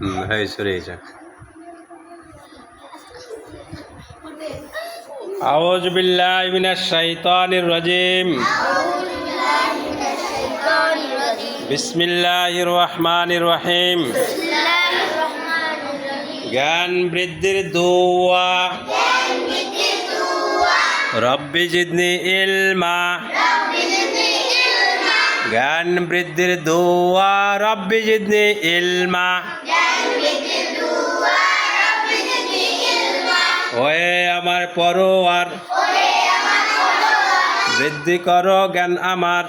হয়ে সরে যা। আউযু বিল্লাহি মিনাশ শাইতানির রাজিম। বিসমিল্লাহির রহমানির রহিম। জ্ঞান বৃদ্ধির দোয়া। রব্বি জিদনি ইলমা। জ্ঞান বৃদ্ধির দোয়া। রব্বি জিদনি ইলমা। ওয়ে আমার পরোয়ার, বৃদ্ধি করো জ্ঞান আমার।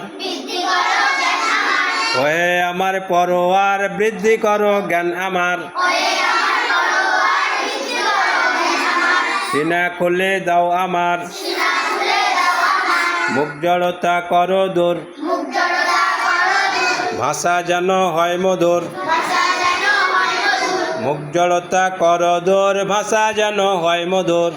ওয়ে আমার পরোয়ার, বৃদ্ধি করো জ্ঞান আমার। সিনা খুলে দাও আমার, মুখ জড়তা করো দূর। ভাষা যেন হয় মধুর। মুখ জড়তা করো দূর, ভাষা যেন হয় মধুর।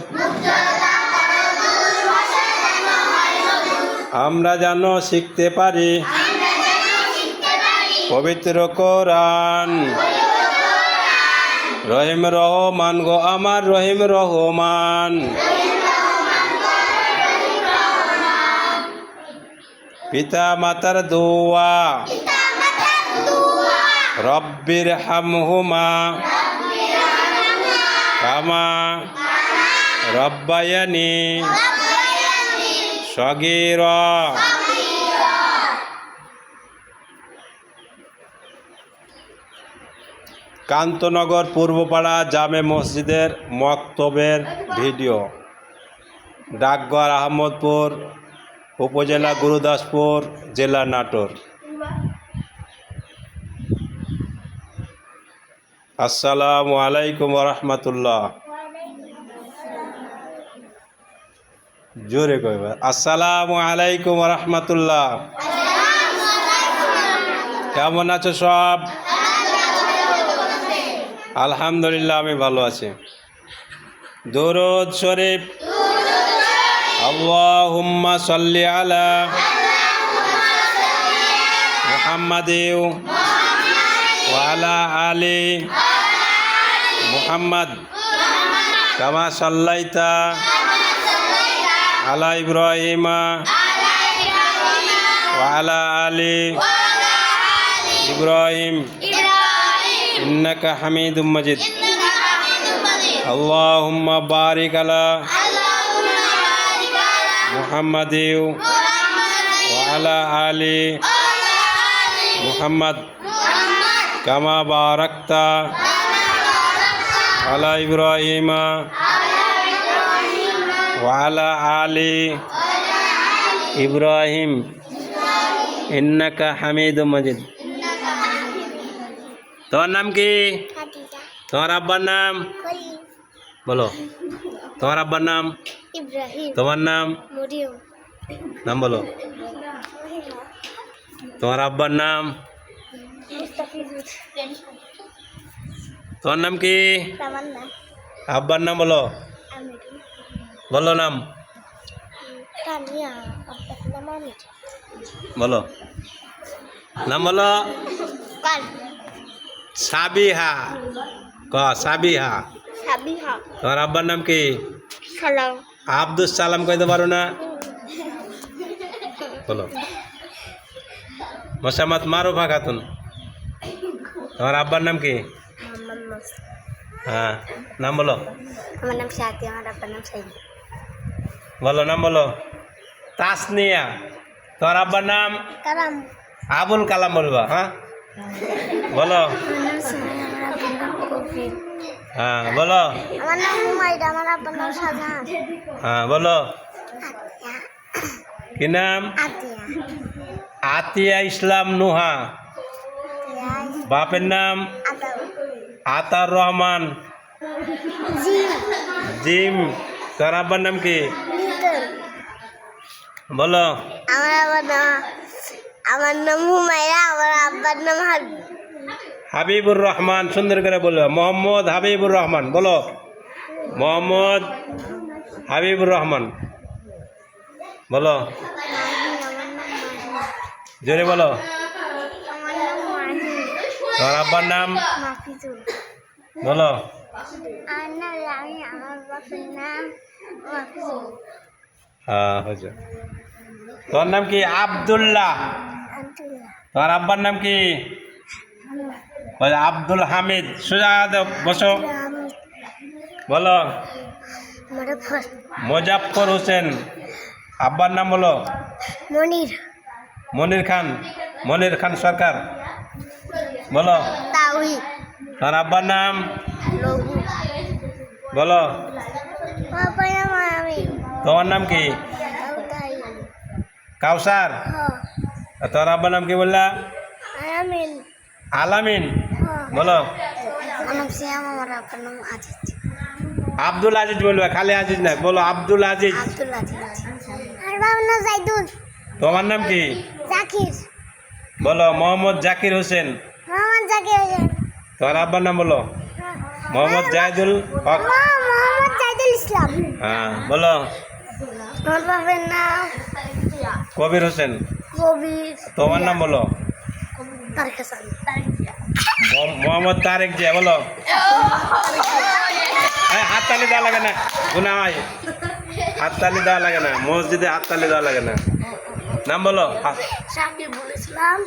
আমরা যেন শিখতে পারি পবিত্র কোরআন। রহিম রহমান গো আমার রহিম রহমান। পিতা মাতার দোয়া। রব্বির হামহুমা কামা রব্বায়ানি সগীরা। কান্তনগর পূর্বপাড়া জামে মসজিদের মক্তবের ভিডিও। ডাকঘর আহমদপুর, উপজেলা গুরুদাসপুর, জেলা নাটোর। আসসালামু আলাইকুম রহমতুল্লাহ। জোরে কইবা আসসালামু আলাইকুম রহমতুল্লাহ। কেমন আছো সব? আলহামদুলিল্লাহ আমি ভালো আছি। দুরূদ শরীফ। আল্লাহুম্মা সাল্লি আলা মুহাম্মাদিন ওয়া আলা আলি মুহাম্মাদ কামা সাল্লাইতা আলা ইব্রাহিমা ওয়া আলা আলি ইব্রাহিম ইন্নাকা হামিদুম মাজিদ। আল্লাহুম্মা বারিক আলা মুহাম্মাদিন ওয়া আলা আলি মুহাম্মাদ কামা বারাকতা আলা ইব্রাহিমা ওয়া আলা আলি ইব্রাহিম ইন্নাকা হামিদুম মাজিদ। তোমার নাম কি? তোমার আব্বার নাম বলো। তোমার আব্বার নাম ইব্রাহিম। তোমার নাম মরিয়ম। নাম বলো। তোমার আব্বার নাম? তোমার নাম কি? তামান্না। আব্বার নাম বলো। আমির। বলো নাম তানিয়া। আব্বার নাম আমির। বলো নাম বলো। কাল। সাবিহা। ক সাবিহা। সাবিহা। তোমার আব্বার নাম কি? সালাম। আব্দুস সালাম কইতে পারো না? বলো। মোসাম্মদ মারুফা খাতুন। তোমার আব্বার নাম কি? মোহাম্মদ মুস। হ্যাঁ নাম বলো। আমার নাম সাথী। আমার আব্বার নাম সাইদ। বলো নাম বলো। তাসনিয়া। তোমার আব্বার নাম? কালাম। আবুল কালাম বলবা। হ্যাঁ বলো। আমার নাম সুমাইয়া। আমার আব্বার নাম কবির। হ্যাঁ বলো। আমার নাম হুমায়দা। আমার আব্বার নাম শাহজাহান। হ্যাঁ বলো। আতিয়া। কি নাম? আতিয়া। আতিয়া ইসলাম নুহা। আতিয়া। বাপের নাম? আতাউ। আতার রহমান। জিম। জিম। তোর আব্বার নাম কি? লিটন। বলো। আমার নাম হুমায়রা। আমার আব্বার নাম হাবিব। হাবিবুর রহমান। সুন্দর করে বলো। মোহাম্মদ হাবিবুর রহমান। বলো মোহাম্মদ হাবিবুর রহমান। বলো জোরে বলো। আমার নাম মাহি। তোমার আব্বার নাম? মাফিজুল। বলো। আমি আমার বাপের নাম হ্যাঁ হয়েছে। তোমার নাম কি? আব্দুল্লাহ। আব্দুল্লাহ তোমার আব্বার নাম কি? বলে আব্দুল হামিদ। সোজা বসো। আমি বলো। মুজফর মোজাফফর হোসেন। আব্বার নাম বলো। মনির মনির খান। মনির খান সরকার। বলো। তাওহিদ তোমার আব্বার নাম লঘু বলো। বাবার নাম আমি তোমার নাম কি? তাই কাউসার। আর তোমার আব্বার নাম কি বললা? আমিন আলামিন। বলো। আমার নাম শ্যাম আমার বাবার নাম আজিজ আব্দুল আজিজ বলবে, খালি আজিজ না, বলো আব্দুল আজিজ। আব্দুল আজিজ আর বাবার নাম জাইদুল তোমার নাম কি? জাকির বলো। মোহাম্মদ জাকির হোসেন। মোহাম্মদ জাকির হোসেন তোমার আব্বার নাম বলো। মোহাম্মদ জাহিদুল হক। মোহাম্মদ জাইদুল ইসলাম হ্যাঁ বলো। আমার বাবার নাম কবির হোসেন। কবির তোমার নাম বলো। তারেক হাসান মোহাম্মদ তারেক জিয়া। বলো। হাততালি দেওয়া লাগে না, গুনা হয়। হাততালি দেওয়া লাগে না, মসজিদে হাততালি দেওয়া লাগে না। নাম বলো। সাকিবুল ইসলাম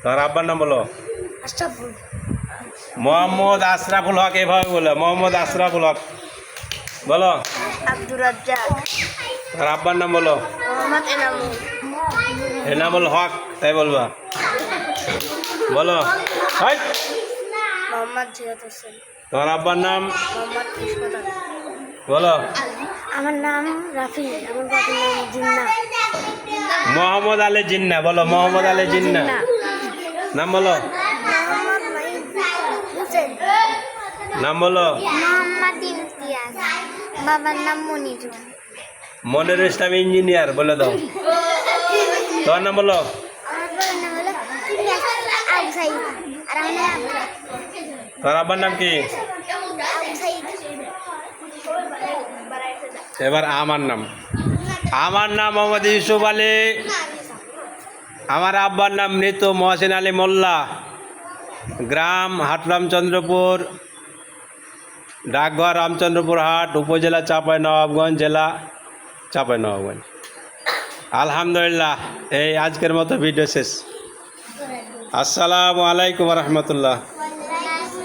তোমার আব্বার নাম বলো। আশরাফুল মোহাম্মদ আশরাফুল হক। এভাবে বলো, মোহাম্মদ আশরাফুল হক। বলো। আব্দুর রাজ্জাক তোমার আব্বার নাম বলো। মোহাম্মদ এনামুল এনামুল হক, তাই বলবা। বলো। হাই। মোহাম্মদ জিয়াদ হোসেন তোমার আব্বার নাম মোহাম্মদ ইসমাত আলী বলো। আমার নাম রাফি আমার বাবার নাম জিন্না মোহাম্মদ আলী জিন্না। বলো। মোহাম্মদ আলী জিন্না। নাম বলো। মোহাম্মদ মাহিদ হোসেন নাম বলো। মোহাম্মদ ইমতিয়াজ বাবার নাম মনিরুল মনির ইসলাম ইঞ্জিনিয়ার। বলে দাও। তোমার নাম বলো। আমার বাবার নাম হলো আবু সাইদ আর আমার নাম আব্দুল্লাহ তোমার আব্বার নাম কি? আবু সাইদ এবার আমার নাম। আমার নাম মোহাম্মদ ইউসুফ আলী। আমার আব্বার নাম মৃত মহসিন আলী মোল্লা। গ্রাম হাটরামচন্দ্রপুর, ডাকঘর রামচন্দ্রপুর হাট, উপজেলা চাঁপাইনবাবগঞ্জ, জেলা চাঁপাইনবাবগঞ্জ। আলহামদুলিল্লাহ, এই আজকের মতো ভিডিও শেষ। আসসালামু আলাইকুম রহমতুল্লাহ।